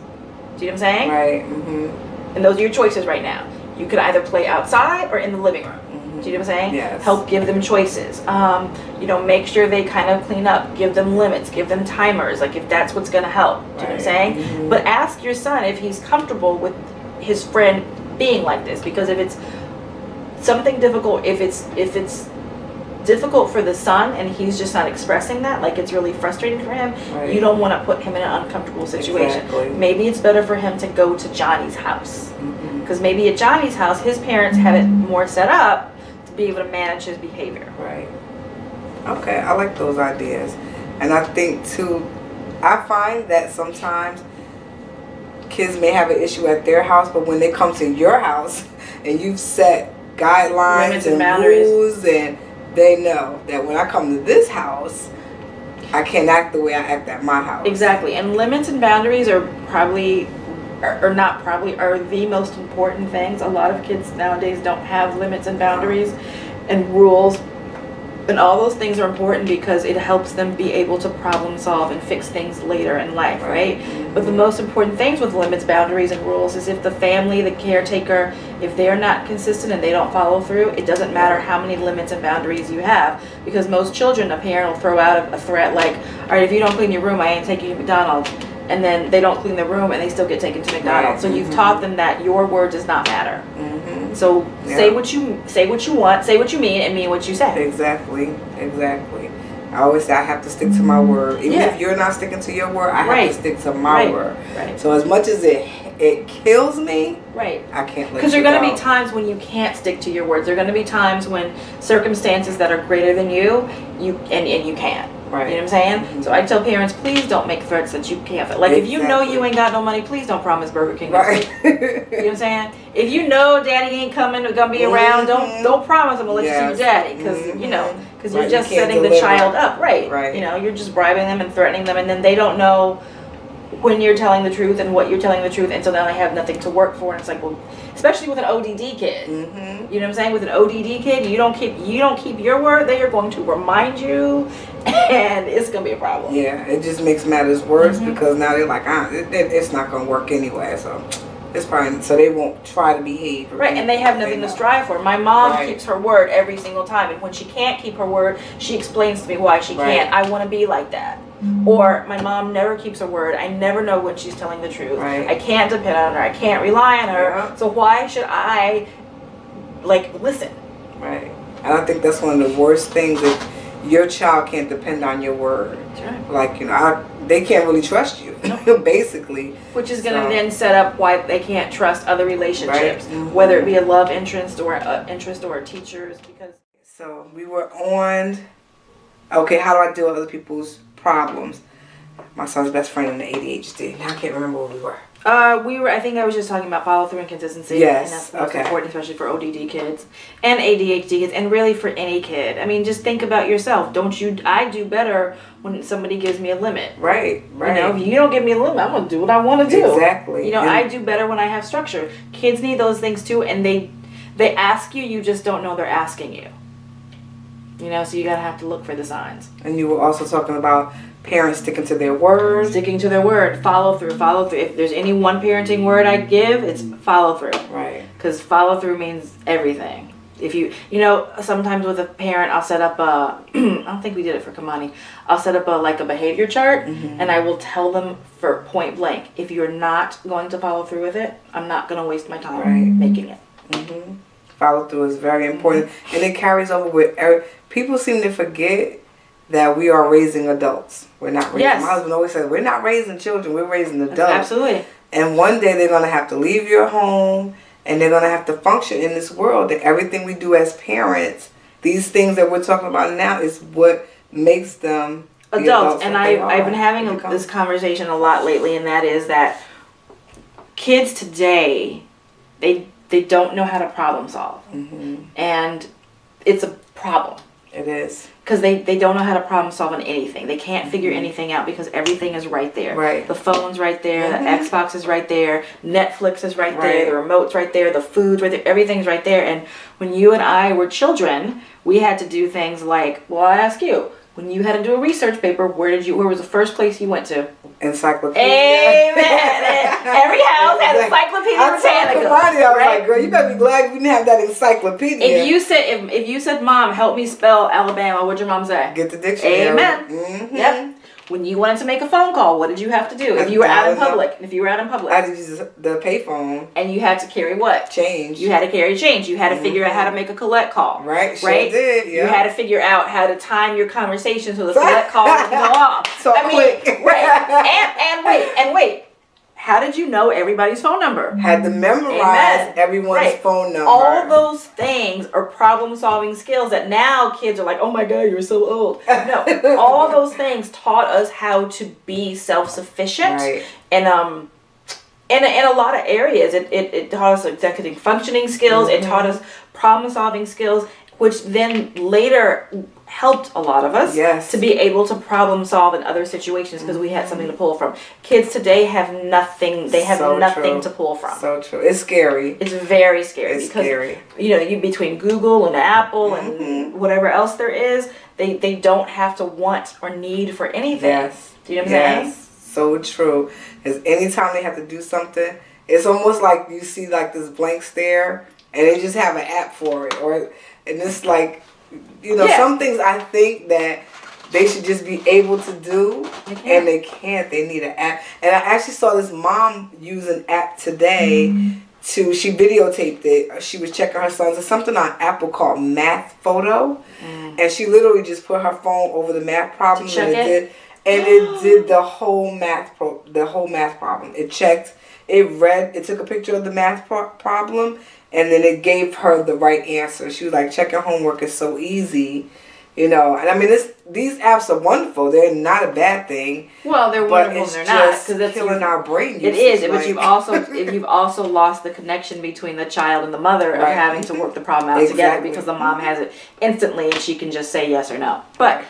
Do you know what I'm saying? Right. Mm-hmm. And those are your choices right now. You could either play outside or in the living room. Do you know what I'm saying? Yes. Help give them choices. You know, make sure they kind of clean up. Give them limits. Give them timers. Like if that's what's going to help. Do you know what I'm saying? Mm-hmm. But ask your son if he's comfortable with his friend being like this. Because if it's something difficult, if it's difficult for the son and he's just not expressing that, like it's really frustrating for him, right. you don't want to put him in an uncomfortable situation. Exactly. Maybe it's better for him to go to Johnny's house. Mm-hmm. Because maybe at Johnny's house, his parents have it more set up to be able to manage his behavior. Right. Okay, I like those ideas. And I think too, I find that sometimes kids may have an issue at their house, but when they come to your house and you've set guidelines Limits and boundaries. rules, and they know that when I come to this house, I can't act the way I act at my house. Exactly. And limits and boundaries are probably, or not probably, are the most important things. A lot of kids nowadays don't have limits and boundaries and rules. And all those things are important because it helps them be able to problem solve and fix things later in life, right? Mm-hmm. But the most important things with limits, boundaries, and rules is if the family, the caretaker, if they're not consistent and they don't follow through, it doesn't matter how many limits and boundaries you have. Because most children, a parent will throw out a threat like, all right, if you don't clean your room, I ain't taking you to McDonald's. And then they don't clean their room and they still get taken to McDonald's. Right. So you've Mm-hmm. taught them that your word does not matter. Mm-hmm. So Yeah. say what you want, say what you mean, and mean what you say. Exactly. I always say I have to stick to my word. Even Yeah. if you're not sticking to your word, I Right. have to stick to my Right. word. Right. So as much as it kills me, Right. I can't let Because you there are going go. to be times when you can't stick to your words. There are going to be times when circumstances that are greater than you and you can't. Right. You know what I'm saying? Mhm. So I tell parents, please don't make threats that you can't. Like if you know Exactly. you ain't got no money, please don't promise Burger King next Right. week. You know what I'm saying? If you know Daddy ain't coming or gonna be around, Mhm. don't promise I'm gonna let you see Yes. your daddy, because Mhm. you know, because Right, you're you just can't setting the deliver. child up, right? Right. You know, you're just bribing them and threatening them, and then they don't know when you're telling the truth and what you're telling the truth, and so now they have nothing to work for, and it's like, well, especially with an ODD kid. Mm-hmm. You know what I'm saying? With an ODD kid, you don't keep your word. They are going to remind you, and it's gonna be a problem. Yeah, it just makes matters worse Mhm. because now they're like, it's not gonna work anyway. So it's probably so they won't try to behave. Or Right, be and they have what nothing to know. strive for. My mom Right. keeps her word every single time, and when she can't keep her word, she explains to me why she Right. can't. I want to be like that. Or my mom never keeps her word. I never know when she's telling the truth. Right. I can't depend on her. I can't rely on her. Yeah. So why should I, listen? Right, and I think that's one of the worst things if your child can't depend on your word. That's right. Like they can't really trust you, basically. Which is going to So- then set up why they can't trust other relationships, Right. Mhm. whether it be a love interest or teachers, because. So we were on. Okay, how do I deal with other people's problems? My son's best friend in the ADHD. Now I can't remember where we were. I think I was just talking about follow through and consistency. Yes, And that's the most okay. important, especially for ODD kids and ADHD kids, and really for any kid. I mean, just think about yourself. I do better when somebody gives me a limit. Right. You know, if you don't give me a limit, I'm going to do what I want to do. Exactly. You know, And- I do better when I have structure. Kids need those things too, and they ask you, you just don't know they're asking you. You know, so you got to have to look for the signs. And you were also talking about parents sticking to their words. Sticking to their word, follow through. If there's any one parenting word I give, it's follow through. Right. Because follow through means everything. If you know, sometimes with a parent, I'll set up a, I don't think we did it for Kamani, I'll set up a behavior chart, and I will tell them for point blank, if you're not going to follow through with it, I'm not going to waste my time Right. making it. Mm-hmm. Follow through is very important, and it carries over with people seem to forget that we are raising adults. We're not raising. Yes. My husband always says we're not raising children. We're raising adults. Absolutely. And one day they're gonna have to leave your home, and they're gonna have to function in this world. That everything we do as parents, these things that we're talking about now, is what makes them the Adults. And that they I've been having are. this conversation a lot lately, and that is that kids today, they don't know how to problem solve. And it's a problem. It is. Because they don't know how to problem solve on anything. They can't figure anything out because everything is right there. Right. The phone's right there. The Xbox is right there. Netflix is right there. The remote's right there. The food's right there. Everything's right there. And when you and I were children, we had to do things like, well, I ask you, when you had to do a research paper, where was the first place you went to? Encyclopedia. Amen. Every house had Encyclopedia Britannica. I was like, girl, you better be glad we didn't have that encyclopedia. If you said, Mom, help me spell Alabama, what'd your mom say? Get the dictionary. Amen. Yep. When you wanted to make a phone call, what did you have to do? If you were out in public. I had to use the payphone. And you had to carry what? Change. You had to carry change. You had to figure out how to make a collect call. Right, sure did, yeah. You had to figure out how to time your conversation so the collect call would go off. So quick. Right. And wait. How did you know everybody's phone number? Had to memorize everyone's phone number. All those things are problem-solving skills that now kids are like, oh my God, you're so old. No, all those things taught us how to be self-sufficient. Right. And in a lot of areas, it taught us executive functioning skills. It taught us problem-solving skills, which then later helped a lot of us to be able to problem solve in other situations because we had something to pull from. Kids today have nothing. They have nothing to pull from. So true. It's scary. It's very scary. It's because, scary. You know, between Google and Apple and whatever else there is, they don't have to want or need for anything. Yes. Do you know what I'm saying? So true. Because anytime they have to do something, it's almost like you see like this blank stare and they just have an app for it. And it's like, you know, some things I think that they should just be able to do, and they can't. They need an app. And I actually saw this mom use an app today she videotaped it. She was checking her son's. There's something on Apple called Math Photo, and she literally just put her phone over the math problem it did the whole math problem. It checked, it read, it took a picture of the math problem. And then it gave her the right answer. She was like, checking homework is so easy, you know. And I mean, these apps are wonderful. They're not a bad thing. Well, they're wonderful and they're not. Because it's killing our brain. It is, but you've also lost the connection between the child and the mother of having to work the problem out together because the mom has it instantly and she can just say yes or no. But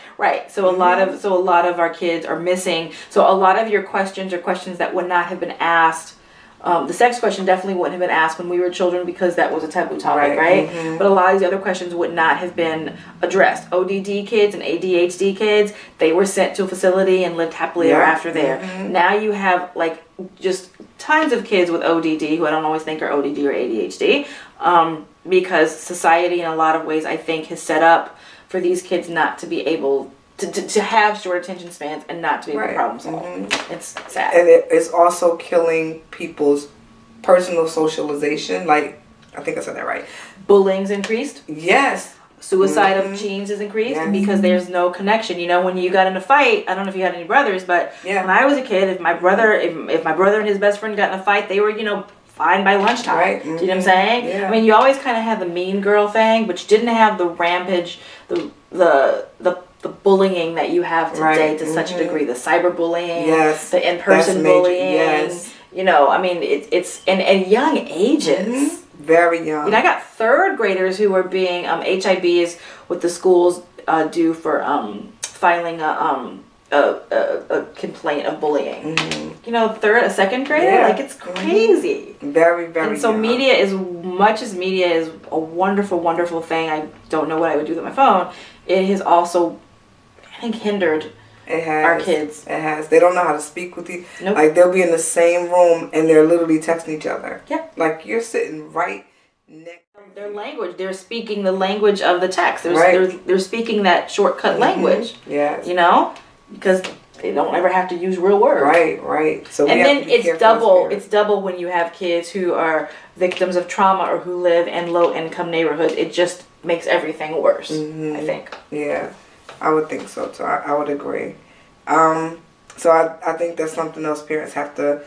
so a lot of our kids are missing. So a lot of your questions are questions that would not have been asked. The sex question definitely wouldn't have been asked when we were children because that was a taboo topic, right? But a lot of these other questions would not have been addressed. ODD kids and ADHD kids, they were sent to a facility and lived happily ever after there. Now you have like just tons of kids with ODD who I don't always think are ODD or ADHD because society in a lot of ways I think has set up for these kids not to be able to have short attention spans and not to be able to problem solve. It's sad. And it's also killing people's personal socialization. Like, I think I said that right. Bullying's increased. Yes. Suicide of teens is increased because there's no connection. You know, when you got in a fight, I don't know if you had any brothers, but when I was a kid, if my brother and his best friend got in a fight, they were, you know, fine by lunchtime. Right. Do you know what I'm saying? Yeah. I mean, you always kind of had the mean girl thing, but you didn't have the rampage, the bullying that you have today to such a degree. The cyberbullying, the in-person bullying. You know, I mean, it's and young ages. Very young. You know, I got third graders who are being HIB is what the schools do for filing a complaint of bullying. You know, second grader, like it's crazy. Very, very. And so young. Media is media is a wonderful, wonderful thing. I don't know what I would do with my phone. It has also, I think, hindered our kids. It has. They don't know how to speak with you. Nope. Like they'll be in the same room and they're literally texting each other. Yeah. Like you're sitting right next. Their language. They're speaking the language of the text. They're speaking that shortcut language. Yes. You know, because they don't ever have to use real words. Right. So and then it's double. It's double when you have kids who are victims of trauma or who live in low income neighborhoods. It just makes everything worse. I think. Yeah, I would think so too. I would agree. So I think that's something else parents have to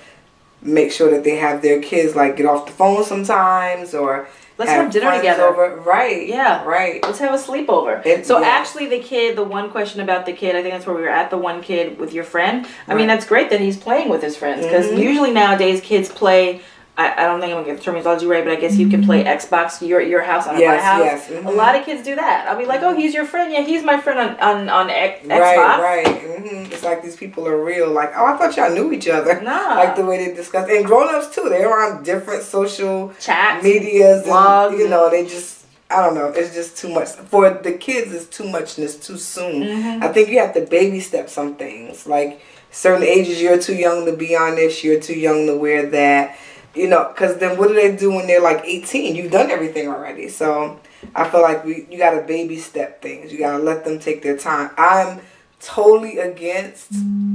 make sure that they have their kids like get off the phone sometimes or let's have dinner together. Over. Right. Yeah. Right. Let's have a sleepover. Actually the one question about the kid, I think that's where we were at, the one kid with your friend. I mean, that's great that he's playing with his friends because usually nowadays kids play I don't think I'm gonna get the terminology right, but I guess you can play Xbox. You're at your house, I'm at my house. Yes. Mm-hmm. A lot of kids do that. I'll be like, oh, he's your friend. Yeah, he's my friend on Xbox. Right. Mm-hmm. It's like these people are real. Like, oh, I thought y'all knew each other. Nah. Like the way they discuss, and grown-ups too. They're on different social Chats, medias, blogs, and they just, I don't know. It's just too much for the kids. It's too much and it's too soon. Mm-hmm. I think you have to baby step some things. Like certain ages, you're too young to be on this. You're too young to wear that. Because then what do they do when they're like 18? You've done everything already. So I feel like you got to baby step things. You got to let them take their time. I'm totally against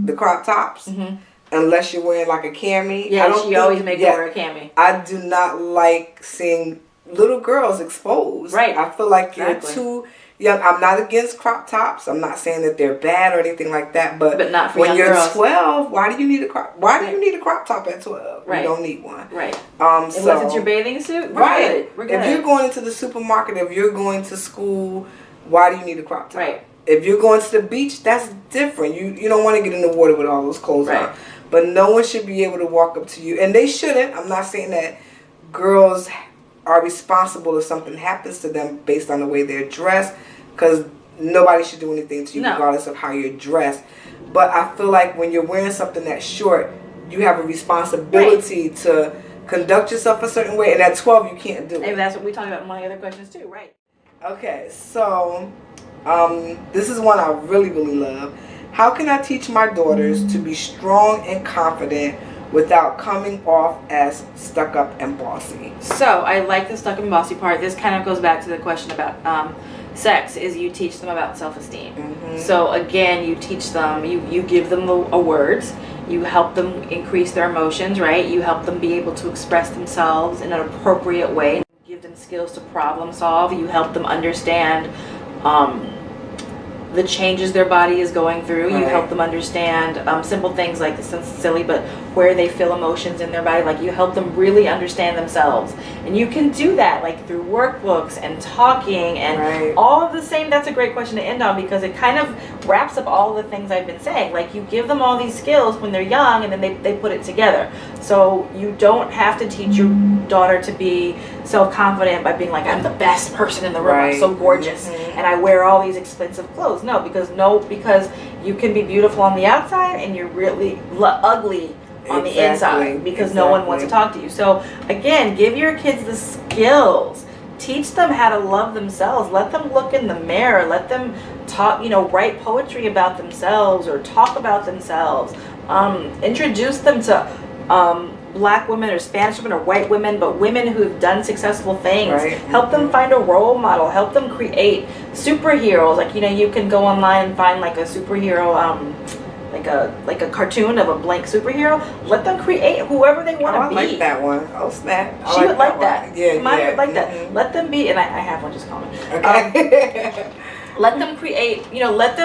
the crop tops unless you're wearing like a cami. Yeah, she always make her wear a cami. I do not like seeing little girls exposed. Right. I feel like you're too young. I'm not against crop tops. I'm not saying that they're bad or anything like that. But not for when young you're girls. 12, why do you need a crop? Why do you need a crop top at 12? Right. You don't need one. Right. Unless it's your bathing suit. We're good. If you're going into the supermarket, if you're going to school, why do you need a crop top? Right. If you're going to the beach, that's different. You don't want to get in the water with all those clothes on. But no one should be able to walk up to you, and they shouldn't. I'm not saying that girls are responsible if something happens to them based on the way they're dressed, because nobody should do anything to you regardless of how you're dressed. But I feel like when you're wearing something that's short, you have a responsibility to conduct yourself a certain way, and at 12 you can't do it. And that's what we talked about in one of the other questions too, right? Okay, so this is one I really, really love. How can I teach my daughters to be strong and confident without coming off as stuck up and bossy? So I like the stuck and bossy part. This kind of goes back to the question about sex, is you teach them about self-esteem. So again, you teach them, you give them the words, you help them increase their emotions, right? You help them be able to express themselves in an appropriate way, give them skills to problem solve. You help them understand the changes their body is going through. You help them understand simple things like, this sounds silly, but where they feel emotions in their body. Like, you help them really understand themselves. And you can do that like through workbooks and talking and all of the same. That's a great question to end on, because it kind of wraps up all of the things I've been saying. Like, you give them all these skills when they're young, and then they put it together. So you don't have to teach your daughter to be self-confident by being like, I'm the best person in the room, I'm so gorgeous, and I wear all these expensive clothes. No, because you can be beautiful on the outside and you're really ugly on the inside, because no one wants to talk to you. So again, give your kids the skills. Teach them how to love themselves. Let them look in the mirror. Let them talk, write poetry about themselves or talk about themselves. Introduce them to Black women or Spanish women or white women, but women who've done successful things. Help them find a role model. Help them create superheroes. Like, you can go online and find like a superhero, like a cartoon of a blank superhero. Let them create whoever they want to be. I like that one. Oh, snap. She would like that. Yeah, Mine would like that. Let them be, and I have one, just call me. Okay. Let them create, let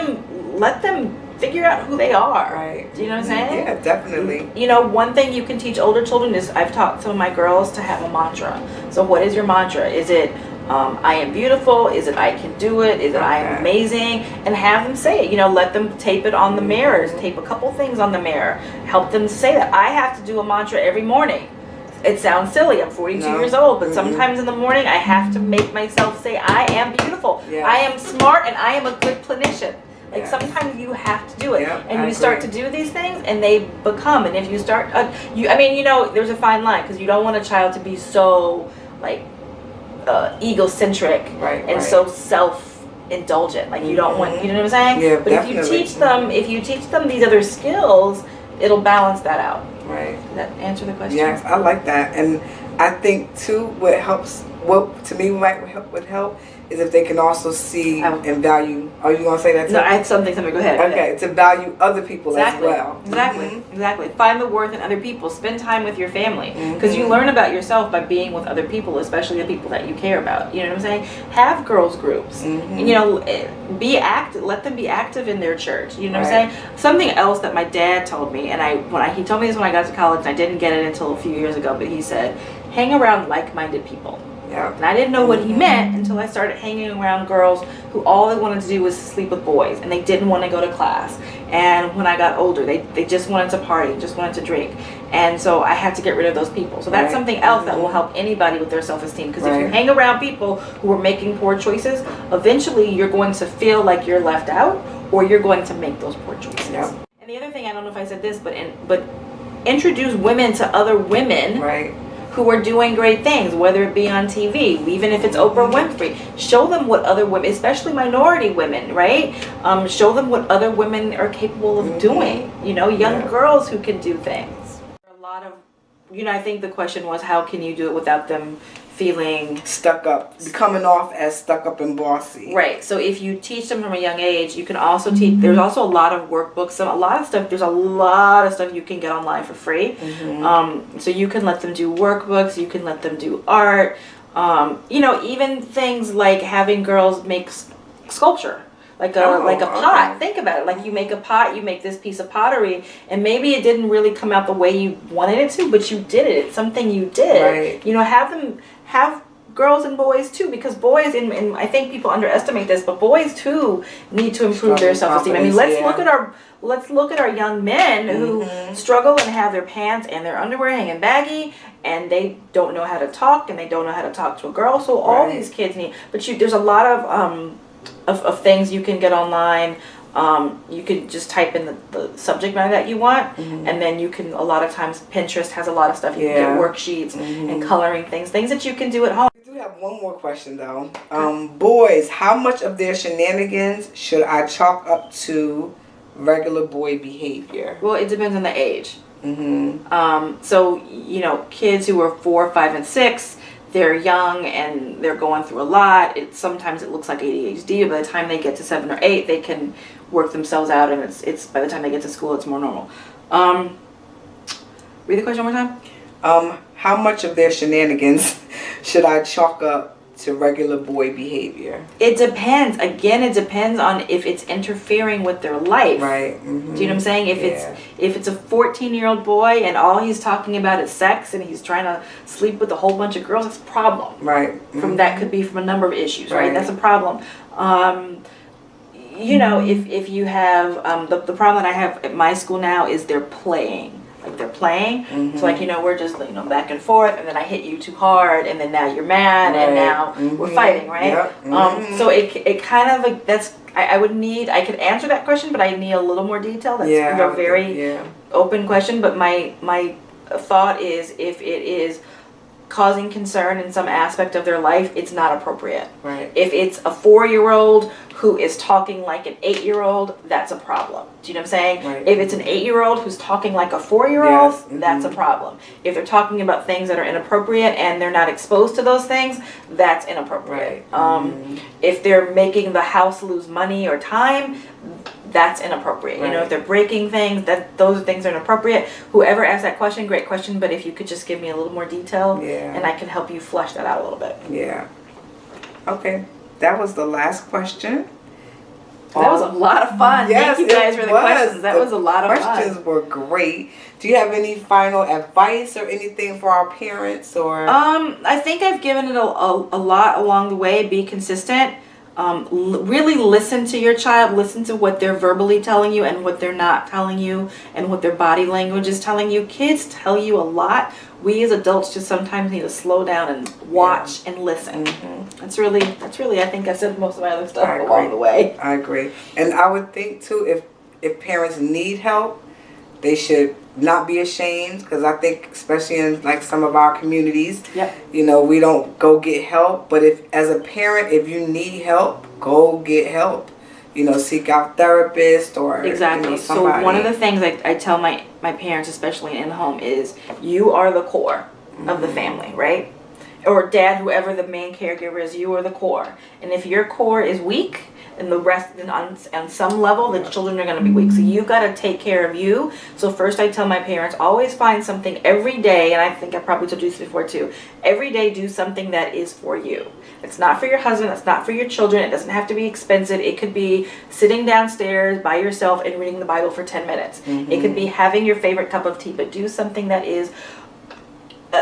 them figure out who they are. Do you know what I'm saying? Yeah, definitely. One thing you can teach older children is, I've taught some of my girls to have a mantra. So what is your mantra? Is it I am beautiful? Is it I can do it? Is it I am amazing? And have them say it. Let them tape it on the mirrors. Tape a couple things on the mirror. Help them say that. I have to do a mantra every morning. It sounds silly. I'm 42 years old, but sometimes in the morning I have to make myself say, I am beautiful. I am smart, and I am a good clinician. Like, sometimes you have to do it, and you start to do these things, and they become. And if you start, there's a fine line, because you don't want a child to be so like egocentric and so self-indulgent. Like, you don't want, you know what I'm saying? Yeah, but if you teach them these other skills, it'll balance that out. Does that answer the question? Yes, I like that, and I think too, what to me would help is if they can also see and value. Are you gonna say that too? No, I had something. Go ahead. Okay, to value other people as well. Exactly. Find the worth in other people. Spend time with your family, because you learn about yourself by being with other people, especially the people that you care about. You know what I'm saying? Have girls groups. Be active. Let them be active in their church. You know what I'm saying? Something else that my dad told me, and he told me this when I got to college, and I didn't get it until a few years ago. But he said, hang around like-minded people. Yeah. And I didn't know what he meant until I started hanging around girls who all they wanted to do was sleep with boys, and they didn't want to go to class. And when I got older, they just wanted to party, just wanted to drink. And so I had to get rid of those people. So that's something else that will help anybody with their self-esteem. Because if you hang around people who are making poor choices, eventually you're going to feel like you're left out, or you're going to make those poor choices. Yeah. And the other thing, I don't know if I said this, but introduce women to other women who are doing great things, whether it be on TV, even if it's Oprah Winfrey. Show them what other women, especially minority women, right? Show them what other women are capable of doing. You know, young girls who can do things. A lot of, you know, I think the question was, how can you do it without them feeling stuck up, coming off as stuck up and bossy. Right. So if you teach them from a young age, you can also teach. There's also a lot of workbooks, a lot of stuff. There's a lot of stuff you can get online for free. So you can let them do workbooks. You can let them do art. You know, even things like having girls make sculpture. Like a pot. Think about it. Like you make a pot, you make this piece of pottery, and maybe it didn't really come out the way you wanted it to, but you did it. It's something you did. Right. You know, have girls and boys too, because boys, and I think people underestimate this, but boys too need to improve their self-esteem. I mean, let's look at our young men who struggle and have their pants and their underwear hanging baggy, and they don't know how to talk, and they don't know how to talk to a girl. So all these kids need. But there's a lot of things you can get online. You can just type in the subject matter that you want, and then you can, a lot of times Pinterest has a lot of stuff. You can get worksheets and coloring things that you can do at home. We do have one more question though. Boys, how much of their shenanigans should I chalk up to regular boy behavior? Well, it depends on the age. So, you know, kids who are 4, 5, and 6, they're young and they're going through a lot. Sometimes it looks like ADHD, but by the time they get to 7 or 8, they can work themselves out, and it's by the time they get to school, it's more normal. Read the question one more time. How much of their shenanigans should I chalk up to regular boy behavior? It depends. Again, it depends on if it's interfering with their life. Right. Do you know what I'm saying? If it's a 14-year-old boy and all he's talking about is sex and he's trying to sleep with a whole bunch of girls, it's a problem. Right. That could be from a number of issues, right? That's a problem. You know, if you have the problem that I have at my school now is they're playing. Like they're playing, so like, you know, we're just, you know, back and forth, and then I hit you too hard, and then now you're mad, and now we're fighting, right? So it kind of, I could answer that question, but I need a little more detail. That's a very open question, but my thought is, if it is causing concern in some aspect of their life, it's not appropriate. Right. If it's a 4-year-old who is talking like an 8-year-old, that's a problem. Do you know what I'm saying? Right. If it's an 8-year-old who's talking like a 4-year-old, that's a problem. If they're talking about things that are inappropriate and they're not exposed to those things, that's inappropriate. Right. If they're making the house lose money or time, that's inappropriate. You know, if they're breaking things, those things are inappropriate. Whoever asked that question, great question, but if you could just give me a little more detail, and I can help you flesh that out a little bit. Yeah. Okay. That was the last question. That was a lot of fun. Yes, thank you guys for the questions. That was a lot of fun. Questions were great. Do you have any final advice or anything for our parents, or? I think I've given it a lot along the way. Be consistent. Really listen to your child. Listen to what they're verbally telling you and what they're not telling you, and what their body language is telling you. Kids tell you a lot. We as adults just sometimes need to slow down and watch and listen. That's really, I think I said most of my other stuff along the way. I agree. And I would think too, if parents need help, they should not be ashamed, because I think especially in like some of our communities, you know, we don't go get help. But if as a parent, if you need help, go get help. You know, seek out therapists or exactly. You know, somebody. So one of the things I tell my parents, especially in home, is you are the core of the family, right? Or dad, whoever the main caregiver is, you are the core. And if your core is weak, and the rest, on some level, the children are going to be weak. So you've got to take care of you. So first I tell my parents, always find something every day, and I think I probably told you this before too, every day do something that is for you. It's not for your husband, it's not for your children, it doesn't have to be expensive. It could be sitting downstairs by yourself and reading the Bible for 10 minutes. It could be having your favorite cup of tea, but do something that is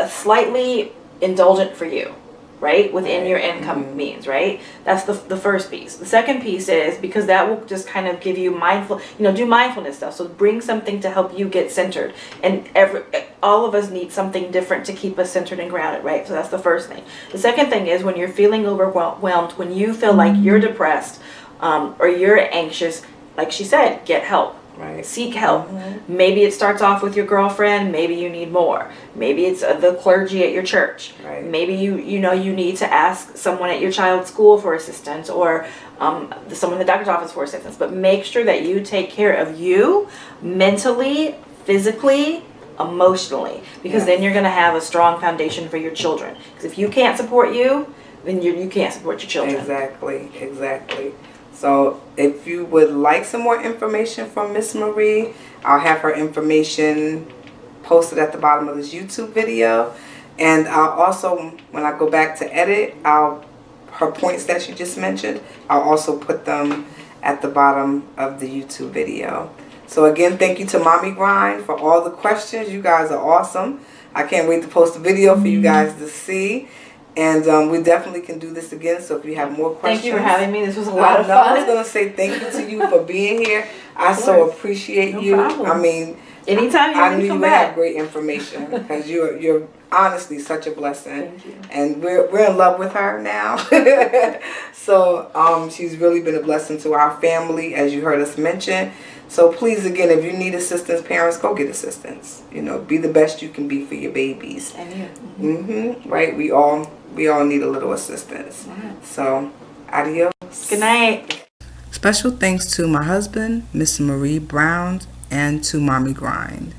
slightly indulgent for you. right? Within your income means, right? That's the first piece. The second piece is, because that will just kind of give you do mindfulness stuff. So bring something to help you get centered. And all of us need something different to keep us centered and grounded, right? So that's the first thing. The second thing is, when you're feeling overwhelmed, when you feel like you're depressed, or you're anxious, like she said, get help. Right. Seek help. Maybe it starts off with your girlfriend. Maybe you need more. Maybe it's the clergy at your church. Right. Maybe you need to ask someone at your child's school for assistance, or someone in the doctor's office for assistance. But make sure that you take care of you mentally, physically, emotionally, because then you're going to have a strong foundation for your children. Because if you can't support you, then you can't support your children. Exactly. So if you would like some more information from Miss Marie, I'll have her information posted at the bottom of this YouTube video. And I'll also, when I go back to edit, her points that she just mentioned, I'll also put them at the bottom of the YouTube video. So again, thank you to Mommy Grind for all the questions. You guys are awesome. I can't wait to post a video for you guys to see. And we definitely can do this again. So if you have more questions. Thank you for having me. This was a lot of fun. I was going to say thank you to you for being here. I so appreciate you. Problem. I mean, anytime I knew you would have great information, because you're honestly such a blessing. Thank you. And we're in love with her now. So she's really been a blessing to our family, as you heard us mention. So please, again, if you need assistance, parents, go get assistance. Be the best you can be for your babies. And you. Right? We all need a little assistance. So, adios. Good night. Special thanks to my husband, Miss Marie Brown, and to Mommy Grind.